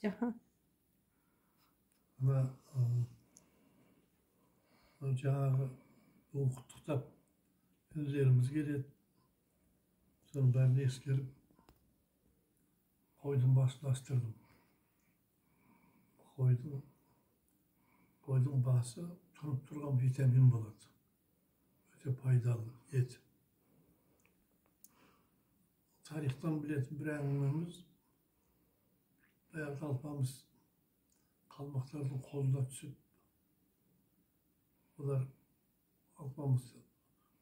Jaha. Ana жаңағы құттықтап өздерimiz келеді. Соның бәрін ескеріп, қойдың басын астырдым. Қойдың басы тұнып тұрған витамин болады. Өте пайдалы ет. Тарихтан білетін бір әңгімеміз, баяғы алпамыс қалмақтардың қолына түсіп, олар алпамысты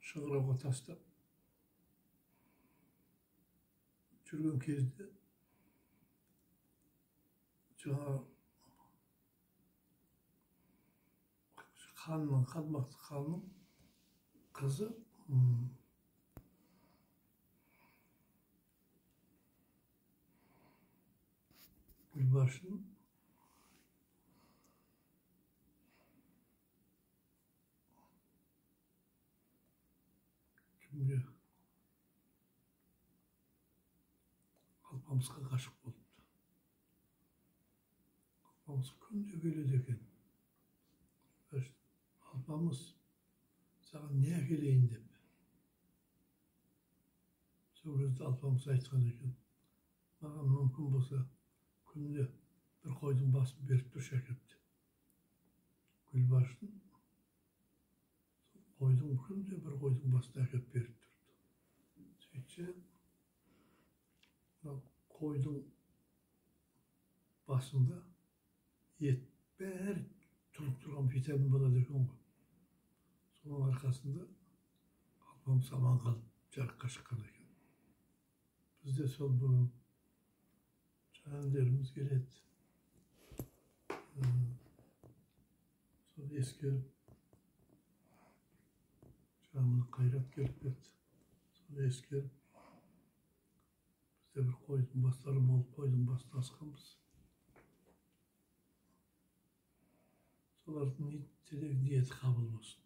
шыңырауға тастап жүрген кезде жаңағы қалмақты ханның қызы Гүлбаршын кімге алпамысқа ғашық болыпты. Алпамыс күнде келеді екен. Алпамыс, саған не әкелейін деп. Сол кезде алпамыс айтқан екен, маған мүмкін болса, күнде бір қойдың басын беріп тұршы әкеп деп. Гүлбаршын күнде бір қойдың басын әкеп беріп тұрды. Сөйтсе, қойдың басында ет бәрі тұрып тұрған витамин болады екен ғой. Соның арқасында алпамыс аман қалып жарыққа шыққан екен. Бізде сол бүгін әндеріміз келеді. Сол ескеріп, жаңағы қайрат келіп кетті. Сол ескеріп, бізде бір қойдың бастары болып, қойдың басын асқанбыз. Солардың ниеті қабыл болсын.